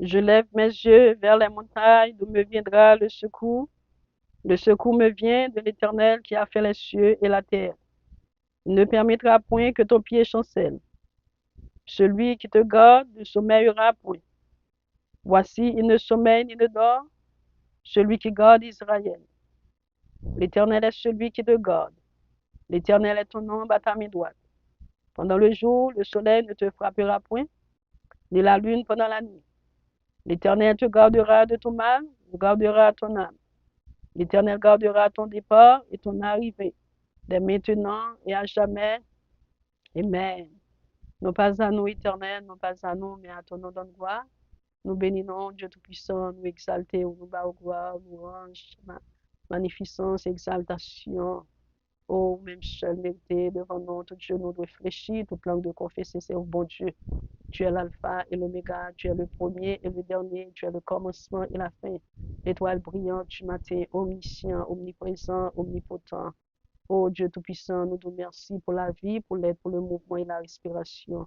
Je lève mes yeux vers les montagnes, d'où me viendra le secours. Le secours me vient de l'Éternel qui a fait les cieux et la terre. Il ne permettra point que ton pied chancelle. Celui qui te garde ne sommeillera point. Voici, il ne sommeille ni ne dort, celui qui garde Israël. L'Éternel est celui qui te garde. L'Éternel est ton ombre à ta main droite. Pendant le jour, le soleil ne te frappera point, ni la lune pendant la nuit. L'Éternel te gardera de tout mal, il gardera ton âme. L'Éternel gardera ton départ et ton arrivée, dès maintenant et à jamais. Amen. Non pas à nous, Éternel, non pas à nous, mais à ton nom de gloire. Nous bénissons Dieu Tout-Puissant, nous exaltons, nous bas gloire, louange, magnificence, exaltation. Oh, même seul mérité devant nous, tout Dieu nous réfléchir, toute langue de confesser, c'est au bon Dieu. Tu es l'alpha et l'oméga, tu es le premier et le dernier, tu es le commencement et la fin. L'étoile brillante du matin, omniscient, omniprésent, omnipotent. Oh Dieu Tout-Puissant, nous te remercions pour la vie, pour l'aide, pour le mouvement et la respiration.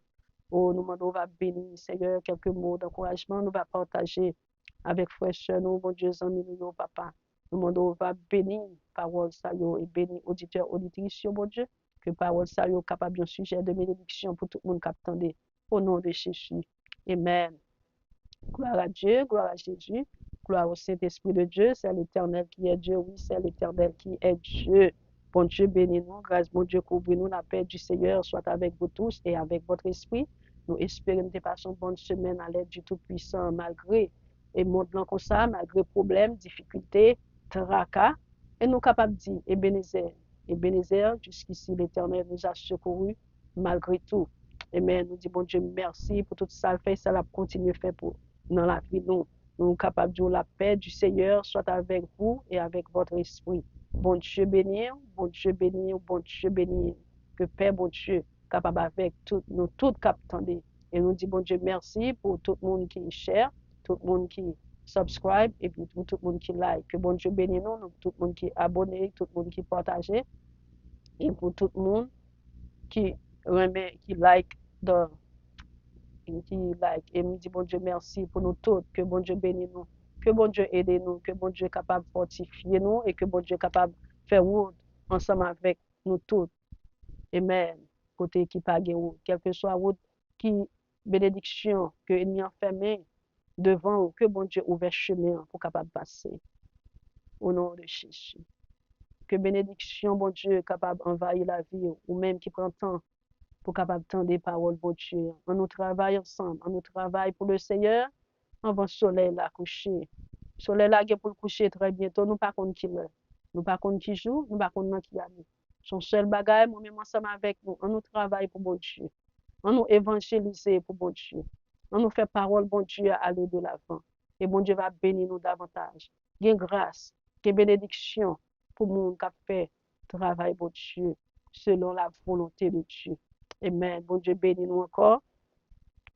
Oh, nous demandons, va bénir, Seigneur, quelques mots d'encouragement, nous va partager avec frère, nous, mon Dieu, amis, nous, papa. Nous demandons, va bénir parole, ça, et bénir auditeur, auditrice, mon Dieu, que parole, ça, capable d'un sujet de bénédiction pour tout le monde qui attendait. Au nom de Jésus. Amen. Gloire à Dieu, gloire à Jésus, gloire au Saint-Esprit de Dieu, c'est l'Éternel qui est Dieu, oui, c'est l'Éternel qui est Dieu. Bon Dieu, bénis-nous, grâce, bon Dieu, couvre-nous, la paix du Seigneur soit avec vous tous et avec votre esprit. Nous espérons que passer une bonne semaine à l'aide du Tout-Puissant, malgré et monde comme ça, malgré problèmes, difficultés, tracas, et nous capables de dire, Ebenezer, jusqu'ici l'Éternel nous a secourus, malgré tout. Amen. Nous disons, bon Dieu, merci pour tout ça, fait ça, la continue faire pour dans la vie, nous sommes capables de dire la paix du Seigneur soit avec vous et avec votre esprit. Bon Dieu béni, bon Dieu béni, bon Dieu béni. Que Père, bon Dieu, capable avec tout, nous tous captandés. Et nous disons, bon Dieu, merci pour tout le monde qui est cher, tout le monde qui subscribe et puis pour tout le monde qui like. Que bon Dieu bénisse nous, tout le monde qui est abonné, tout le monde qui partage et pour tout le monde qui remet, qui like dans qui like et me dit bon Dieu merci pour nous tous, que bon Dieu bénisse nous, que bon Dieu aide nous, que bon Dieu est capable de fortifier nous et que bon Dieu est capable de faire route ensemble avec nous tous. Amen. Côté qui pas route, quelle que soit route qui bénédiction que l'ennemi a fermé devant, que bon Dieu ouvre chemin pour capable passer. Au nom de Jésus. Que bénédiction, bon Dieu, est capable d'envahir la vie, ou même qui prend temps pour capable d'entendre des paroles, bon Dieu. On nous travaille ensemble, on nous travaille pour le Seigneur, avant le soleil là coucher. Le soleil là pour le coucher très bientôt, nous pas contre qui l'heure. Nous pas contre qui joue, nous pas contre qui année. Son seul bagage, moi-même ensemble avec nous, on nous travaille pour bon Dieu. On nous évangéliser pour bon Dieu. On nous fait parole, bon Dieu, à aller de l'avant. Et bon Dieu va bénir nous davantage. Gain grâce, gain bénédiction pour monde qui a fait travail, bon Dieu, selon la volonté de Dieu. Amen. Bon Dieu bénit nous encore.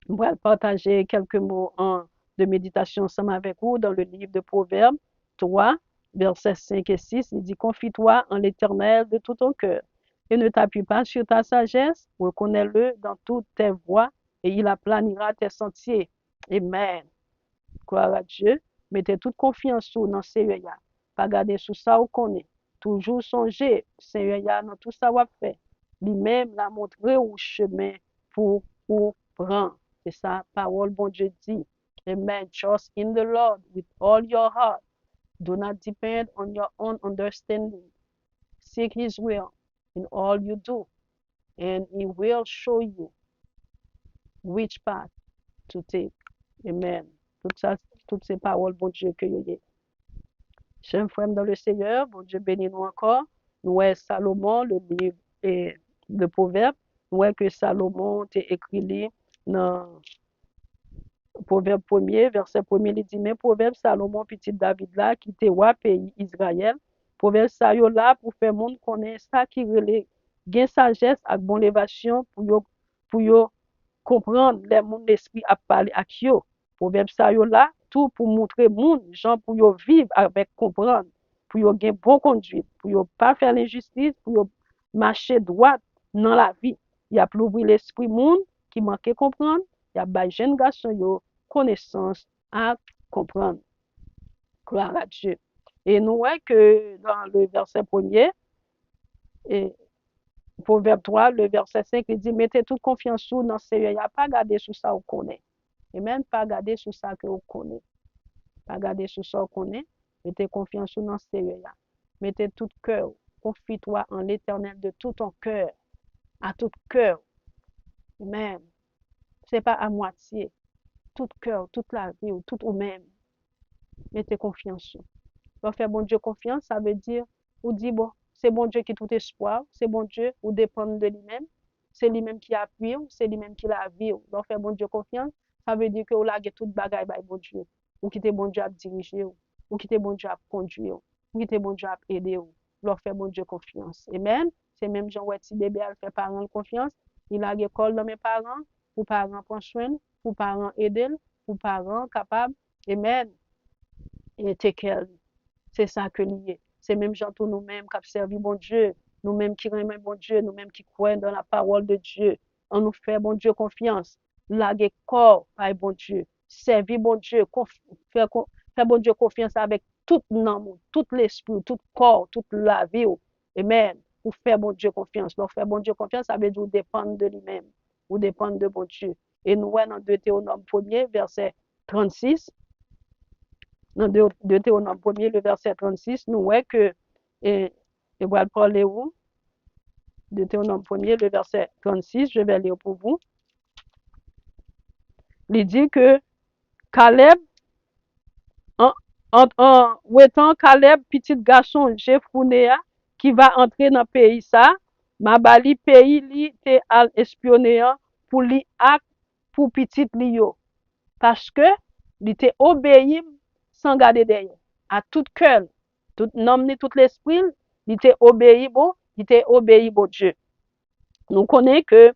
Je vais partager quelques mots de méditation ensemble avec vous dans le livre de Proverbes 3, versets 5 et 6. Il dit, confie-toi en l'Éternel de tout ton cœur et ne t'appuie pas sur ta sagesse, reconnais-le dans toutes tes voies et il aplanira tes sentiers. Amen. Gloire à Dieu. Mettez toute confiance sur dans Seigneur. Pas garder sous ça ou connaît. Toujours songer, Seigneur, dans tout ça qu'on fait. Lui-même l'a montré au chemin pour prendre. C'est ça, parole, bon Dieu dit. Amen. Trust in the Lord with all your heart. Do not depend on your own understanding. Seek His will in all you do, and He will show you which path to take. Amen. Toutes ces paroles, bon Dieu, que vous avez. Chers frères dans le Seigneur, bon Dieu bénit nous encore. Nous est Salomon, le livre et le proverbe. Nous est que Salomon t'a écrit dans Proverbe 1er, verset 1er, il dit, mais Proverbe Salomon, petit David là, qui était roi pays Israël. Proverbe ça yo là pour faire monde connaître ça qui relève gain sagesse avec bon élévation pour yo comprendre les monde l'esprit a parlé à yo. Proverbe ça yo là tout pour montrer monde gens pour yo vivre avec comprendre, pour yo gain bon conduite, pour yo pas faire l'injustice, pour yo marcher droit dans la vie. Il a pour ouvrir l'esprit monde qui manquait comprendre, il y a ba jeune garçon yo connaissance à comprendre. Gloire à Dieu. Et nous voyons que dans le verset premier, et Proverbe 3, le verset 5, il dit, mettez toute confiance sous dans le Seigneur. Il n'y a pas gardé sur ça qu'on connaît. Et même pas garder sur ça que vous connaissez. Pas garder sur ça qu'on connaît. Mettez confiance sous dans le Seigneur. Mettez tout cœur. Confie-toi en l'Éternel de tout ton cœur. À tout cœur. Même. C'est pas à moitié. Tout cœur, toute la vie, ou tout ou même. Mettez confiance sous. Leur faire bon Dieu confiance, ça veut dire, ou dit, bon, c'est bon Dieu qui tout espoir, c'est bon Dieu, ou dépendre de lui-même, c'est lui-même qui appuie, c'est lui-même qui la vie. Leur faire bon Dieu confiance, ça veut dire que vous lagez toute bagaille by bon Dieu, ou quittez bon Dieu à diriger, ou quittez bon Dieu à conduire, ou quittez bon Dieu à aider. Leur faire bon Dieu confiance. Amen. C'est même Jean Wetty bébé à faire parents confiance. Il a l'école dans mes parents, pour parents prendre soin, pour parents aider, pour parents capables. Amen. Et take care. C'est ça que lié. C'est même gens tout nous-mêmes qui servi bon Dieu, nous-mêmes qui aimons bon Dieu, nous-mêmes qui croyons dans la parole de Dieu. On nous fait bon Dieu confiance. Laguer corps par bon Dieu. Servir bon Dieu, faire, faire bon Dieu confiance avec tout nom, tout l'esprit, tout corps, toute la vie. Amen. Pour faire bon Dieu confiance. Donc, faire bon Dieu confiance, ça veut dire dépendre de lui-même. Ou dépendre de bon Dieu. Et nous, dans Deutéronome 1er, verset 36, dans Deutéronome 1er, le verset 36, nous voyons que, et voilà parler où? Deutéronome 1er, le verset 36, je vais lire pour vous. Il dit que Caleb, en étant Caleb, petit garçon Jephunéa, qui va entrer dans le pays ça, ma bali pays li te al espionner pour li ak pour petit li yo. Parce que il était obéi sans garder derrière. À tout cœur, tout nom ni tout l'esprit, il était obéi bon, il était obéi bon Dieu. Nous connaissons que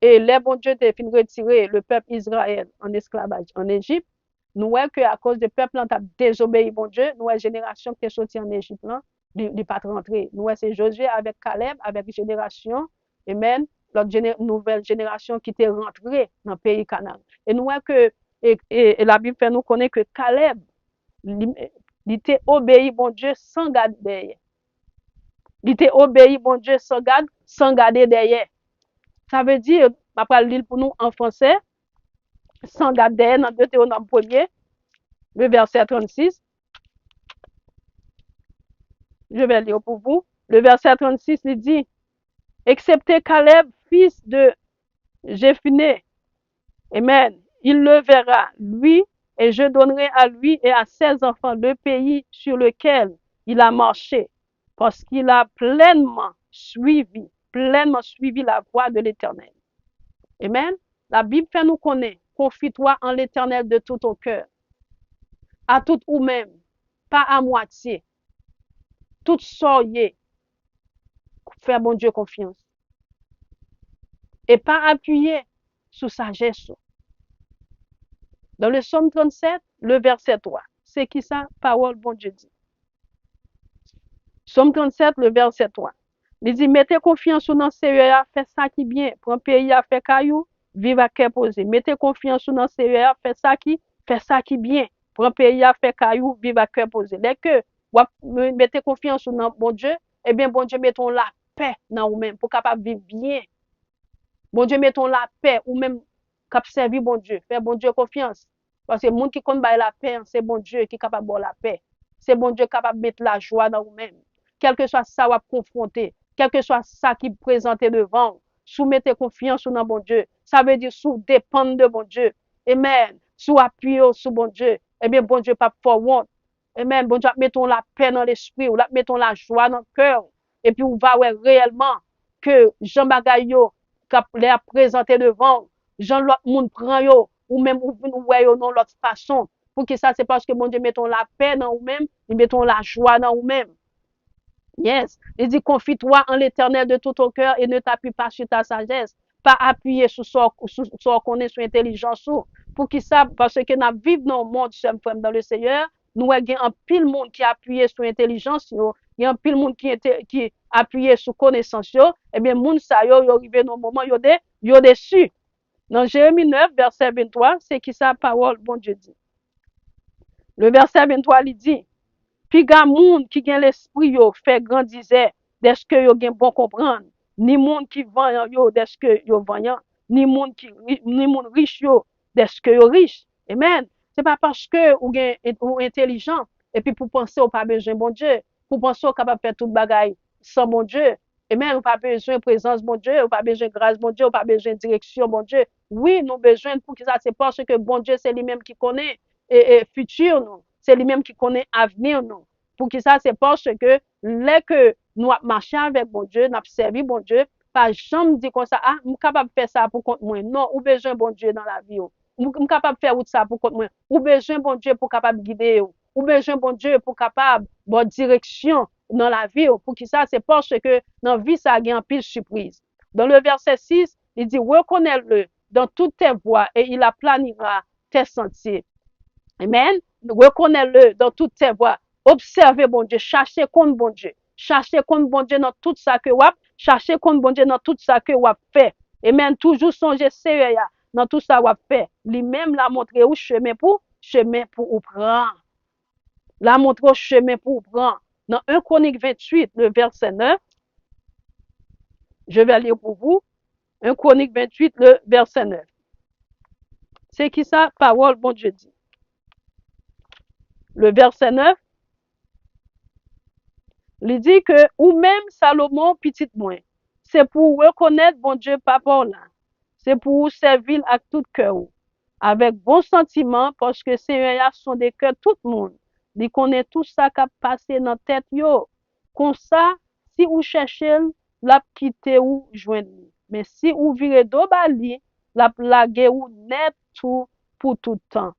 et les bon Dieu te fin retirer le peuple Israël en esclavage en Égypte. Nous voyons que à cause du peuple a désobéi bon Dieu, nous la génération qui est sortie en Égypte là, n'est pas rentré. Nous c'est Josué avec Caleb avec génération, amen, l'autre nouvelle génération qui est rentrée dans le pays Canaan. Et nous voyons que et la Bible fait nous connaître que Caleb il était obéi bon Dieu sans garder derrière. Il était obéi bon Dieu sans garder derrière. Ça veut dire, je vais lire pour nous en français, sans garder derrière dans Deutéronome 1er, le verset 36. Je vais lire pour vous. Le verset 36, il dit, excepté Caleb, fils de Jephuné, amen, il le verra, lui, et je donnerai à lui et à ses enfants le pays sur lequel il a marché, parce qu'il a pleinement suivi la voie de l'Éternel. Amen. La Bible fait nous connaître, confie-toi en l'Éternel de tout ton cœur, à tout ou même, pas à moitié, tout soyez, faire bon Dieu confiance, et pas appuyer sur sagesse. Dans le psaume 37, le verset 3, c'est qui ça? Parole bon Dieu dit. Psaume 37, le verset 3. Il dit, mettez confiance dans le Seigneur, faites ça qui bien. Prends pays à faire caillou, vive à cœur posé. Mettez confiance dans le Seigneur, faites ça qui bien. Prends pays à faire caillou, vive à cœur posé. Dès que vous mettez confiance dans bon Dieu, eh bien, bon Dieu, mettons la paix dans vous-même pour capable vivre bien. Bon Dieu, mettons la paix ou même cap servir bon Dieu. Faire bon Dieu confiance. Parce que le monde qui compte la paix, c'est bon Dieu qui est capable de la paix. C'est bon Dieu capable de mettre la joie dans vous-même. Quel que soit ça, vous confronter, quel que soit ça qui présente devant, soumettez confiance dans bon Dieu. Ça veut dire sous dépendre de bon Dieu. Amen. Sous appuyer sur bon Dieu. Eh bien, bon Dieu, pas for want. Amen. Bon Dieu, mettons la paix dans l'esprit, ou mettons la joie dans le cœur. Et puis, on va voir réellement que Jean Bagayo, les a présenté devant, Jean l'autre monde prend yo, ou même ou voyez non l'autre façon. Pour que ça, c'est parce que mon Dieu, mettons la paix dans vous-même, et mettons la joie dans vous-même. Yes. Il dit, confie-toi en l'Éternel de tout ton cœur et ne t'appuie pas sur ta sagesse. Pas appuyer sur ce qu'on est sur intelligence. Pour qui ça? Parce que nous vivons dans le monde, dans le Seigneur, nous avons un pile monde qui appuie sur intelligence, il y a un pile monde qui appuie sur connaissance, et bien, monde ça, yo arrivé dans le moment, yo déçu. Dans Jérémie 9, verset 23, c'est qui ça, parole, bon Dieu dit. Le verset 23 il dit, puis grand monde qui gen l'esprit yo fait grandiser deske yo gen bon comprendre, ni monde qui vend yo deske yo voyant, ni monde riche yo deske yo riche. Amen. C'est pas parce que ou intelligent et puis pour penser ou pas besoin bon Dieu, pour penser ou capable faire toute bagaille sans bon Dieu. Amen, ou pas besoin de présence bon Dieu, ou pas besoin de grâce bon Dieu, ou pas besoin de direction bon Dieu. Oui, nous besoin pour que ça c'est parce que bon Dieu c'est lui-même qui connaît et futur nous. C'est lui-même qui connaît avenir nous. Pour que ça, c'est parce que les que nous marchons avec bon Dieu, nous servi bon Dieu, pas jamais dit comme ça, ah, je suis capable de faire ça pour compte moi. Non, ou besoin bon Dieu dans la vie. Je suis capable de faire ça pour compte moi. Ou besoin bon Dieu pour capable de guider. Ou besoin bon Dieu pour capable de bonne direction dans la vie. Pour que ça, c'est parce que dans la vie, ça a une pile surprise. Dans le verset 6, il dit, reconnais-le dans toutes tes voies et il aplanira tes sentiers. Amen. Reconnais-le dans toutes tes voies. Observez bon Dieu. Cherchez contre bon Dieu. Cherchez contre bon Dieu dans tout ça que wap. Cherchez contre bon Dieu dans tout ça que wap fait. Amen. Toujours songer sérieux dans tout ça wap fait. Lui-même l'a montré où chemin pour ou prendre. L'a montré au chemin pour ou prendre. Dans 1 Chronique 28, le verset 9, je vais lire pour vous. 1 Chronique 28, le verset 9. C'est qui ça? Parole bon Dieu dit. Le verset 9, il dit que, ou même Salomon, petit moins, c'est pour reconnaître bon Dieu par là. C'est pour servir avec tout cœur, avec bon sentiment, parce que Seigneur sont des cœurs tout le monde. Il connaît tout ça qui a passé dans la tête. Yo. Comme ça, si vous cherchez, la quitter ou joindre. Mais si vous virez d'obali, la plague ou net tout pour tout temps.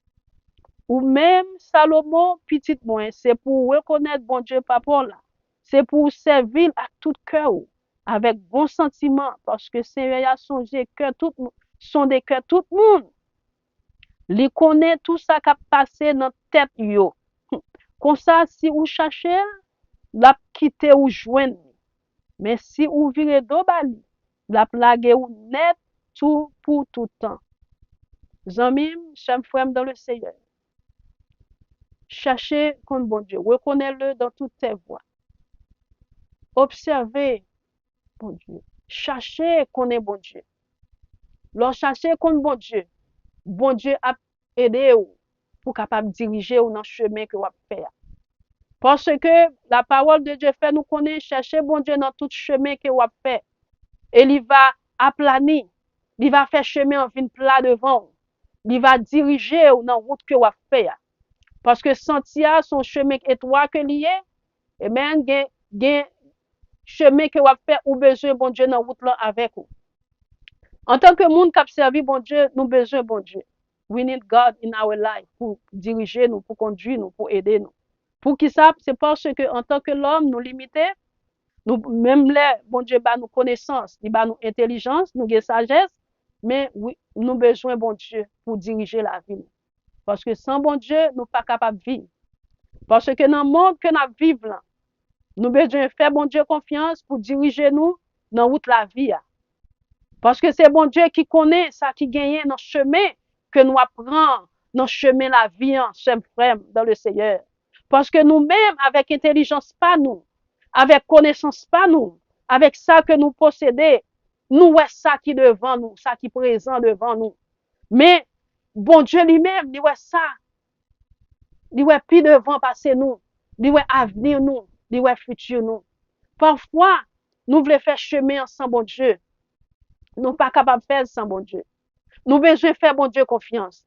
Ou même Salomon, petit moins, c'est pour reconnaître bon Dieu par là. C'est pour servir à tout cœur, avec bon sentiment, parce que Seigneur a songé que tout sont des cœurs tout le monde. Il connaît tout ça qui a passé dans tête yo. Comme ça, si vous cherchez, la quitter ou joindre. Mais si vous virez d'obali, la plague ou net tout pour tout temps. Zamim, chers frères dans le Seigneur. Cherchez comme bon Dieu. Reconnais-le dans toutes tes voies. Observez bon Dieu. Cherchez qu'on est bon Dieu. Lorsque cherchez qu'on bon Dieu a aidé vous pour capable diriger ou dans le chemin que vous faire. Parce que la parole de Dieu fait nous connaître, chercher bon Dieu dans tout chemin que vous fait. Et il va aplanir. Il va faire chemin en fin plat devant. Il va diriger ou dans la route que vous faire. Parce que sentir son chemin étroit que lié, et même gen chemin que vous faire ou besoin bon Dieu dans route là avec vous. En tant que monde qui a servi bon Dieu, nous besoin bon Dieu. We need God in our life pour diriger nous, pour conduire nous, pour aider nous. Pour qui ça, c'est parce que en tant que l'homme, nous limité, nous même les bon Dieu ba nous connaissance, il ba nous intelligence, nous gain sagesse, mais oui, nous besoin bon Dieu pour diriger la vie. Parce que sans bon Dieu, nous pas capable de vivre. Parce que dans le monde que nous vivons là, nous besoin faire bon Dieu confiance pour diriger nous dans route la vie. Parce que c'est bon Dieu qui connaît ça qui gagne dans le chemin que nous apprenons, dans le chemin la vie, chers frères, dans le Seigneur. Parce que nous-mêmes, avec intelligence, pas nous, avec connaissance, pas nous, avec ça que nous possédons, nous ouais ça qui devant nous, ça qui présent devant nous. Mais bon Dieu lui-même, il ouais ça, il ouais plus devant passer nous, il ouais avenir nous, il ouais futur nous. Parfois, nous voulons faire chemin sans bon Dieu. Nous pas capables de faire sans bon Dieu. Nous besoin faire bon Dieu confiance.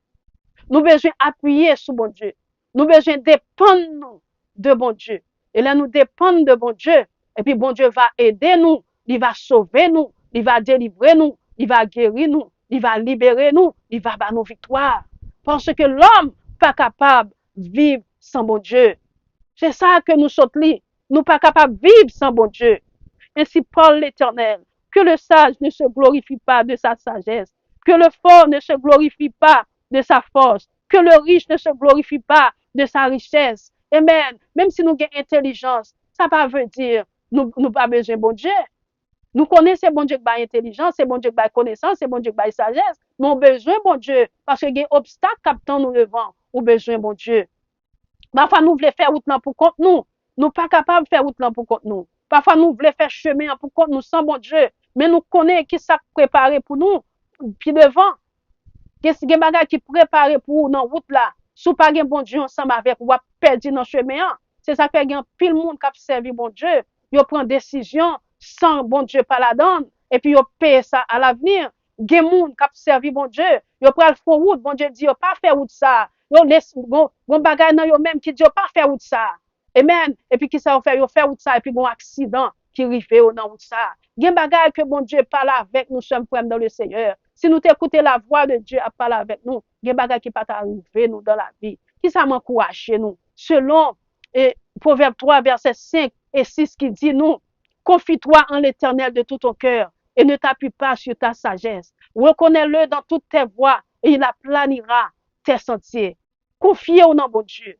Nous besoin appuyer sur bon Dieu. Nous besoin dépendre de bon Dieu. Et là, nous dépendons de bon Dieu. Et puis, bon Dieu va aider nous. Il va sauver nous. Il va délivrer nous. Il va guérir nous. Il va libérer nous. Il va battre nos victoires. Parce que l'homme pas capable de vivre sans bon Dieu. C'est ça que nous sommes là. Nous pas capables de vivre sans bon Dieu. Ainsi parle l'Éternel. Que le sage ne se glorifie pas de sa sagesse. Que le fort ne se glorifie pas de sa force. Que le riche ne se glorifie pas de sa richesse. Amen. Même si nous avons intelligence, ça ne veut pas dire nous pas besoin de bon Dieu. Nous connaissons bon Dieu qui a intelligence, c'est bon Dieu qui a connaissance, c'est bon Dieu qui a sagesse. Nous avons besoin de bon Dieu parce qu'il y a des obstacles qui nous devant. Nous avons besoin de bon Dieu. Parfois, nous voulons faire route là pour compte nous. Nous pas capable de faire route là pour compte nous. Parfois, nous voulons faire chemin pour compte nous sans bon Dieu. Mais nous connaissons qui ça préparé pour nous. Puis devant, qu'est-ce que bagay qui préparé pour dans route là. Sous pas gen bon Dieu ensemble avec ou perdu dans chemin. C'est ça fait gen pile monde qui a servi bon Dieu. Yo prend décision sans bon Dieu pas la donne et puis yo paye ça à l'avenir. Gen monde qui a servi bon Dieu. Yo pral font route, bon Dieu dit yo pas faire route ça. Yo laisse bon bagay nan yo même qui dit yo pas faire route ça. Amen. Et puis qui ça yo fait route ça et puis bon accident qui rive dans route ça. Gen bagay que bon Dieu parle avec nous sommes frères dans le Seigneur. Si nous t'écoutons la voix de Dieu à parler avec nous, gen bagay qui pas arriver nous dans la vie. Qui ça m'encourage nous? Selon Proverbe 3, verset 5 et 6 qui dit nous, confie-toi en l'Éternel de tout ton cœur et ne t'appuie pas sur ta sagesse. Reconnais-le dans toutes tes voies et il aplanira tes sentiers. Confiez-vous dans bon Dieu.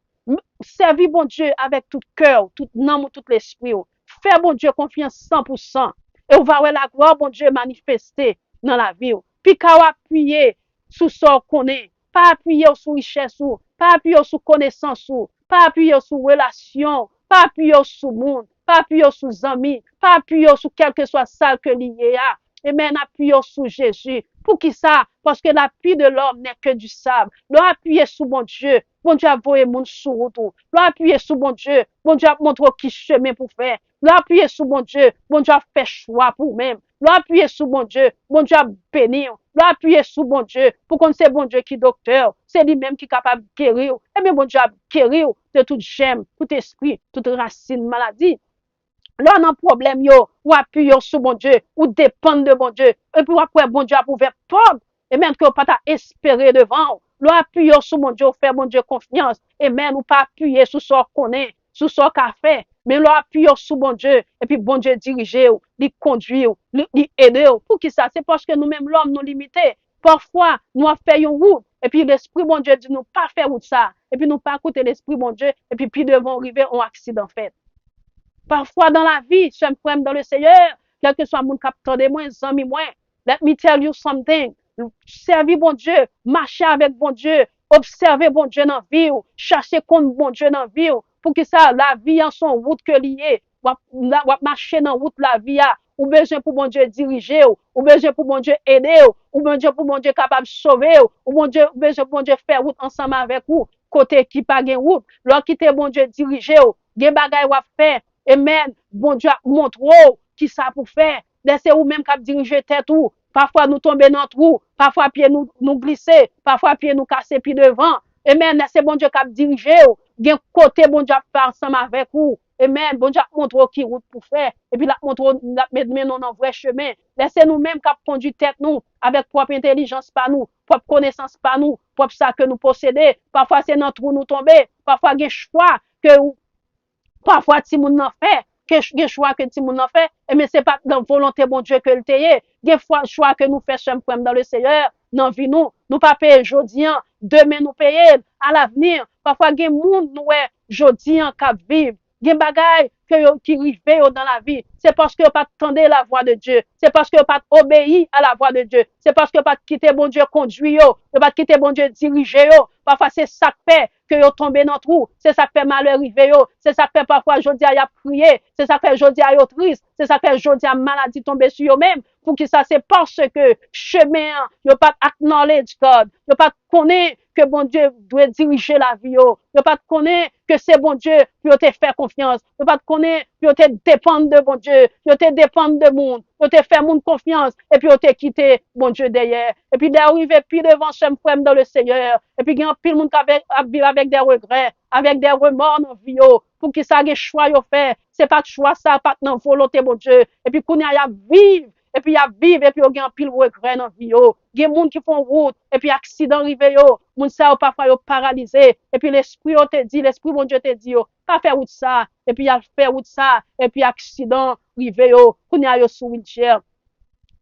Servis bon Dieu avec tout cœur, tout âme, tout l'esprit. Fais bon Dieu confiance 100%. Et on va voir la gloire bon Dieu manifester dans la vie. Puis quand appuyer sous ce qu'on est, pas appuyer sur richesse, pas appuyer sur connaissance, pas appuyer sur relation, pas appuyer sur monde, pas appuyer sur amis, pas appuyer sur quelque soit ça que lié à. Et maintenant, appuyez sur Jésus. Pour qui ça? Parce que l'appui de l'homme n'est que du sable. L'appuyer sur bon Dieu. Bon Dieu a voyé mon sur route. L'appuyer sur bon Dieu. Bon Dieu a montré qui chemin pour faire. L'appuyer sur bon Dieu. Bon Dieu a fait choix pour même. L'appuyer sur bon Dieu. Bon Dieu a béni. L'appuyer sur bon Dieu. Pour qu'on sait bon Dieu qui docteur. C'est lui-même qui est capable de guérir. Eh bien, bon Dieu a guéri de toute gemme, tout esprit, toute racine, maladie. Là, on a un problème, yo, ou appuyer sur bon Dieu, ou dépendre de bon Dieu. Et puis, après, bon Dieu a ouvert porte. Et même que pas ta espérer devant. Là, appuyer sur bon Dieu, faire bon Dieu confiance. Et même, ou pas appuyer sur ce qu'on est, sur ce qu'on fait. Mais là, appuyer sur bon Dieu. Et puis, bon Dieu diriger, lui conduire, lui aider. Pour qui ça? C'est parce que nous-mêmes, l'homme, nous limités. Parfois, nous faisons une route. Et puis, l'esprit, bon Dieu, dit nous pas faire route ça. Et puis, nous pas écouter l'esprit, bon Dieu. Et puis devant arriver, un accident fait. Parfois dans la vie, je me dans le Seigneur, quel que soit mon capteur de moi, amis moi, let me tell you something. Servir bon Dieu, marcher avec bon Dieu, observer bon Dieu dans la vie, chercher contre bon Dieu dans la vie, pour que ça, la vie en son route que lié, ou marcher dans route la vie, ou besoin pour bon Dieu diriger, ou besoin pour bon Dieu aider, ou besoin pour bon Dieu capable de sauver, ou besoin pour bon Dieu faire route ensemble avec vous, côté qui pas gain route, leur quitter bon Dieu diriger, gen bagay ou faire. Amen. Bon Dieu montre qui ça pour faire. Laissez ou même cap diriger tête ou. Parfois nous tomber dans trou, parfois pied nous glisser, parfois pied nous casser puis devant. Amen. Laissez bon Dieu cap diriger ou. Gen côté bon Dieu faire ensemble avec vous. Amen. Bon Dieu montre qui route pour faire et puis la montre la mettre nous dans vrai chemin. Laissez nous même cap conduire tête nous avec propre intelligence par nous, propre connaissance par nous, propre ça que nous posséder. Parfois c'est dans trou nous tomber, parfois gen choix que parfois ti moun nan fait que choix que ti moun nan fait mais c'est pas dans volonté bon Dieu que le teye gen fois choix que nous fait chaque dans le Seigneur dans vie nous pas payer jodi demain nous payer à l'avenir parfois gen moun nous jodi k'ap vivre gen bagay qui rive dans la vie c'est parce que pas tendre la voix de Dieu c'est parce que pas obéi à la voix de Dieu c'est parce que pas quitter bon Dieu conduire yo pas quitter bon Dieu diriger yo parfois c'est ça fait que yo tombe dans trou c'est ça fait malheur arrivé yo c'est ça fait parfois jodi a prier c'est ça fait jodi a yo triste c'est ça fait jodi a maladie tomber sur yo même pour que ça c'est parce que chemin yo pas acknowledge God yo pas connaît que bon Dieu doit diriger la vie yo pas connaît que c'est bon Dieu qui te faire confiance yo pas connaît que te dépendre de bon Dieu yo te dépendre de monde yo te faire monde confiance et puis yo te quitter bon Dieu derrière et puis d'arriver puis devant chez frère dans le Seigneur et puis gen pile monde avec des regrets avec des remords dans vie yo pour qui ça gen choix yo fait c'est pas choix ça pas dans volonté bon Dieu et puis qu'on y a vivre et puis y a vivre et puis yo gen pile regret dans vie yo gen monde qui font route et puis accident rive yo moun ça parfois yo paralysé et puis l'esprit yo te dit l'esprit bon Dieu te dit yo pas faire route ça et puis y a fait route ça et puis accident rive yo qu'on y a yo sous wheelchair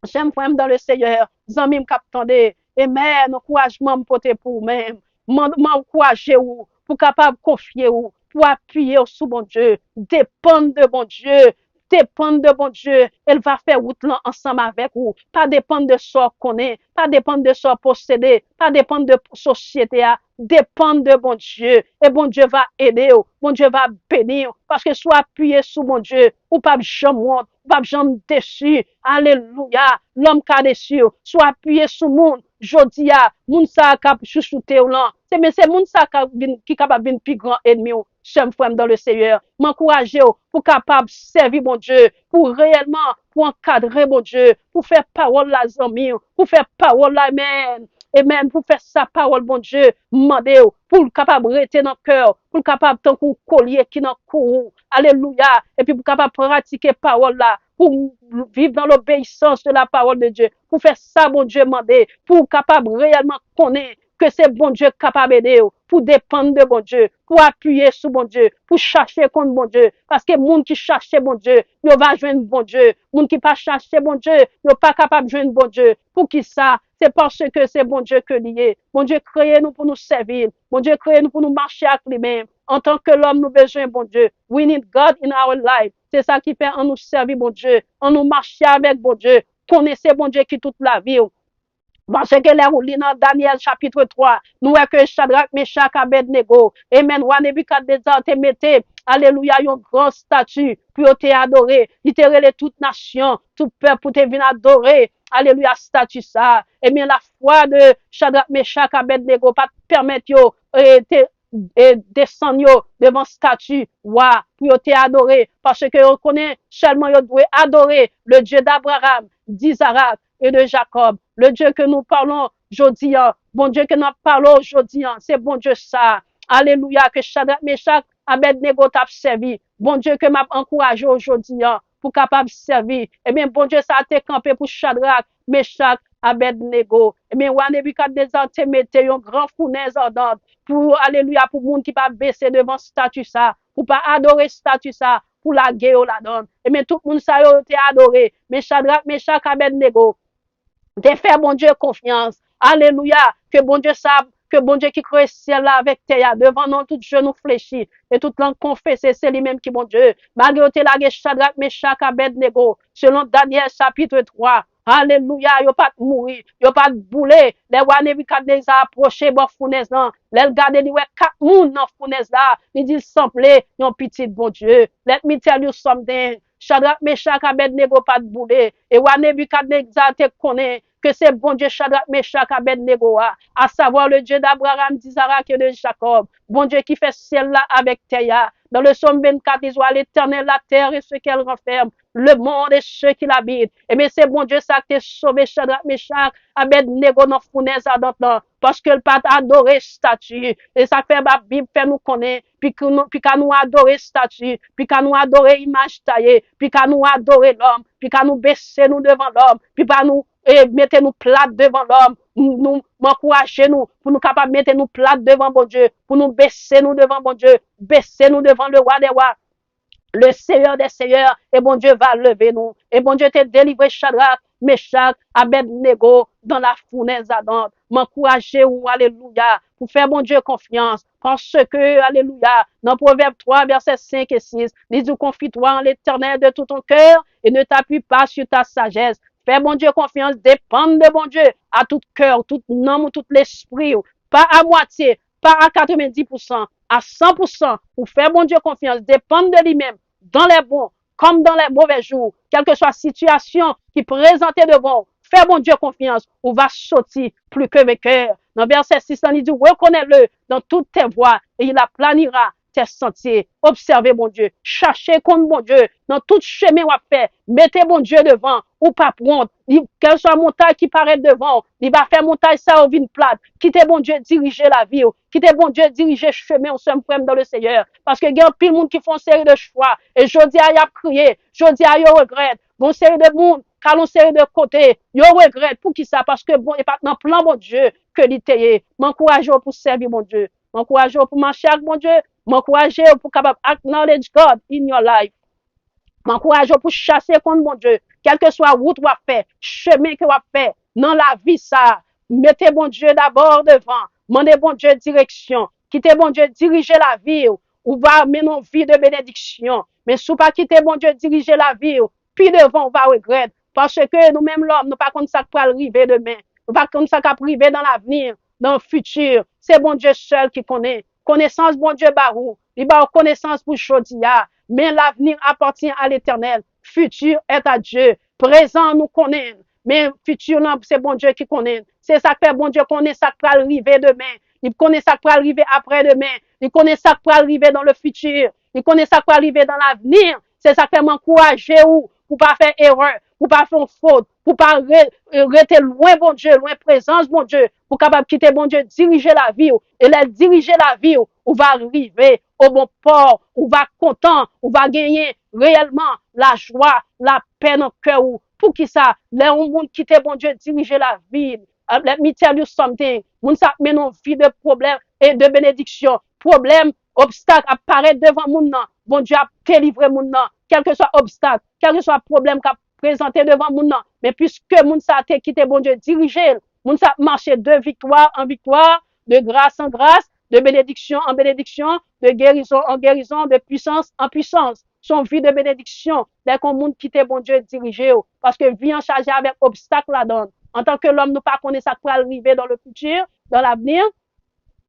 j'aime frère dans le Seigneur zanmi m'kap tande amen encouragement m'porter pour même m'encourager ou pour capable confier ou pour appuyer sur bon Dieu dépendre de bon Dieu dépendre de bon Dieu, elle va faire route là ensemble avec vous. Pas dépendre de ce qu'on est, pas dépendre de ce posséder, pas dépendre de société, dépendre de bon Dieu. Et bon Dieu va aider vous, bon Dieu va bénir, parce que soit appuyé sur bon Dieu, ou pas jamais honte, ou pas jamais déçu. Alléluia, l'homme qui a déçu, soit appuyé sur monde. Jodi a, moun sa kap chouchoute ou lan. C'est moun sa qui capable vin plus grand ennemi ou, chum frère dans le Seigneur. M'encourager pour capable servir mon Dieu, pour réellement, pour encadrer mon Dieu, pour faire parole la zami, pour faire parole la amen. Amen, pour faire sa parole, bon Dieu, mandé pour le capable rester dans le cœur, pour le capable tant qu'on collier qui dans courant. Alléluia. Et puis pour capable pratiquer parole là, pour vivre dans l'obéissance de la parole de Dieu, pour faire ça, bon Dieu, mandé, pour capable réellement connaître que c'est bon Dieu capable d'aider, pour dépendre de bon Dieu, pour appuyer sur bon Dieu, pour chercher contre bon Dieu. Parce que moun qui cherche bon Dieu, il va joindre bon Dieu. Moun qui pas chercher bon Dieu, il pas capable de joindre bon Dieu. Pour qui ça? C'est parce que c'est bon Dieu que lié. Bon Dieu créé nous pour nous servir. Bon Dieu créé nous pour nous marcher avec lui-même. En tant que l'homme, nous besoin bon Dieu. We need God in our life. C'est ça qui fait en nous servir bon Dieu, en nous marcher avec bon Dieu. Connaissez bon Dieu qui toute la vie. Parce que là, vous lisez dans Daniel chapitre 3, nous voyons que Shadrach, Meshach, Abednego, Amen, Nebukadnezar te mette, alléluia, un grand statut, pour te adorer, littéralement toute nation, tout peuple pour te venir adorer, alléluia, statut ça. Et bien, la foi de Shadrach, Meshach, Abednego, pas permettre yo, descendre yo devant statut, wa, pour te adorer, parce que on connaît seulement yo doit adorer le Dieu d'Abraham, d'Isaac et de Jacob. Le Dieu que nous parlons aujourd'hui, bon Dieu que nous parlons aujourd'hui, c'est bon Dieu ça. Alléluia, que Shadrach, Meshach, Abednego t'a servi. Bon Dieu que m'a encouragé aujourd'hui pour capable servir. Eh bien, bon Dieu ça a été campé pour Shadrach, Meshach, Abednego. Eh bien, Nebukadnezar te mette un grand fournaise ardente pour, alléluia, pour monde qui pas baisser devant statut ça, pour pas adorer statut ça, pour la guerre la donne. Eh bien, tout le monde ça a été adoré. Mais Shadrach, Meshach, Abednego, de faire bon Dieu confiance. Alléluia. Que bon Dieu sache, que bon Dieu qui crée ciel là avec terre, devant nous, tout genou fléchi, et toute langue confessée, c'est lui-même qui bon Dieu. Malgré que la Shadrach, Meshach, Abednego, selon Daniel chapitre 3. Alléluia, yo pas mourir, yo pas bouler. Les rois Nebukadnezar approché bon fournaise là. Les garder li ouais quatre moun dans fournaise là. Il dit simple, yon petit bon Dieu. Let me tell you something. Shadrach, Meshach, Abednego pas bouler. Et roi Nebukadnezar te connaît que c'est bon Dieu Shadrach, Meshach, Abednego, à savoir le Dieu d'Abraham, d'Isaac et de Jacob. Bon Dieu qui fait ciel là avec terre. Dans le psaume 24, il voit l'éternel, la terre et ce qu'elle renferme, le monde et ceux qui l'habitent. Et bien, c'est bon Dieu ça qui a sauvé Shadrach, Meshach, Abednego dans fournaise ardente, parce que le pas adoré statue. Et ça fait la Bible fait nous connaître, puis qu'à nous adorer statue, puis qu'à nous adorer image taillée, puis qu'à nous adorer l'homme, puis qu'à nous baisser nous devant l'homme, puis pas nous mettez nous plate devant l'homme, nous m'encourager nous, pour nous capables de mettre nous plate devant bon Dieu, pour nous baisser nous devant bon Dieu, baisser nous devant le roi des rois, le Seigneur des seigneurs, et bon Dieu va lever nous, et bon Dieu t'a délivré Shadrach, Meshach, Abednego dans la fournaise ardente. M'encourager ou alléluia, pour faire bon Dieu confiance, parce que, alléluia, dans Proverbe 3, versets 5 et 6, il dit, confie-toi en l'éternel de tout ton cœur, et ne t'appuie pas sur ta sagesse. Fais bon Dieu confiance, dépend de bon Dieu, à tout cœur, tout âme ou tout l'esprit, pas à moitié, pas à 90%, à 100%, pour faire bon Dieu confiance, dépend de lui-même, dans les bons, comme dans les mauvais jours, quelle que soit la situation qui présentait devant, fais bon Dieu confiance, ou va sortir plus que vainqueur. Dans verset 6, il dit, reconnais-le dans toutes tes voies, et il aplanira tes sentiers. Observez bon Dieu, cherchez contre bon Dieu, dans tout chemin ou à faire, mettez bon Dieu devant, ou pas prendre, quelle soit montagne qui paraît devant, il va faire montagne ça au vin plate, quittez bon Dieu diriger la vie, quittez bon Dieu diriger chemin au seul frère dans le Seigneur, parce que il y a pile monde qui font série de choix, et je dis à y a crié, je dis à y regrette, bon série de monde, car on série de côté, yo regrette, pour qui ça, parce que bon, et pas dans plan bon Dieu, que l'ité, m'encourage pour servir mon Dieu, m'encourage pour marcher avec mon Dieu, m'encourage pour capable acknowledge God in your life. M'encourage pour chasser contre mon Dieu, quelle que soit route ou à faire, chemin que ou à faire, dans la vie ça, mettez bon Dieu d'abord devant, demandez bon Dieu direction, quittez bon Dieu diriger la vie, ou va mener une vie de bénédiction. Mais si vous pas quitter bon Dieu diriger la vie, puis devant, on va regretter. Parce que nous-mêmes, l'homme, nous pas comme ça pour arriver demain. Nous pas comme ça pour arriver dans l'avenir, dans le futur. C'est bon Dieu seul qui connaît. Connaissance, bon Dieu, barou. Il va connaissance pour Chodia. Mais l'avenir appartient à l'éternel. Futur est à Dieu. Présent, nous connaît. Mais futur, c'est bon Dieu qui connaît. C'est ça que bon Dieu connaît ça qui va arriver demain. Il connaît ça qui va arriver après-demain. Il connaît ça qui va arriver dans le futur. Il connaît ça qui va arriver dans l'avenir. C'est ça qui m'encourager ou pour pas faire erreur, pour pas faire faute, pour pas rester loin, bon Dieu, loin présence, bon Dieu, pour capable quitter, bon Dieu, diriger la vie, et la diriger la vie, on va arriver au bon port, on va content, on va gagner réellement la joie, la paix dans le cœur, pour qui ça, les monde quitter, bon Dieu, diriger la vie. Let me tell you something. Moun sa mène une vie de problème et de bénédiction. Problème, obstacle apparaît devant moun nan. Bon Dieu a délivré moun nan. Quel que soit obstacle, quel que soit problème qu'a présenté devant moun nan. Mais puisque moun sa a quitté, bon Dieu, dirigé, moun sa marché de victoire en victoire, de grâce en grâce, de bénédiction en bénédiction, de guérison en guérison, de puissance en puissance. Son vie de bénédiction, dès qu'on moun quitte, bon Dieu, dirigé. Parce que vie en chargé avec obstacle là-dedans. En tant que l'homme, nous pas connaît ça pour arriver dans le futur, dans l'avenir.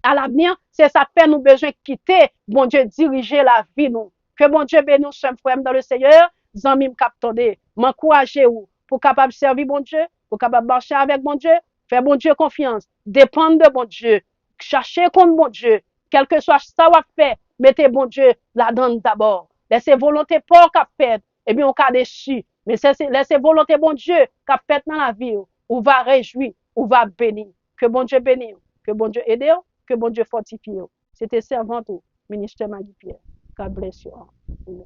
À l'avenir, c'est ça que fait nous besoin de quitter, bon Dieu, diriger la vie nous. Que bon Dieu bénisse nous, frères dans le Seigneur, zami m'captonner, m'encourager ou, pour capable servir bon Dieu, pour capable marcher avec bon Dieu, faire bon Dieu confiance, dépendre de bon Dieu, chercher contre bon Dieu, quel que soit ça ou fait, mettez bon Dieu là-dedans d'abord. Laissez volonté pour qu'a fait, et bien on qu'a déçu. Mais laissez volonté bon Dieu qu'a fait dans la vie, ou va réjouir, ou va bénir. Que bon Dieu bénisse, que bon Dieu aide, que bon Dieu fortifie. C'était servante au ministère Maggie Pierre. God bless you all. Amen.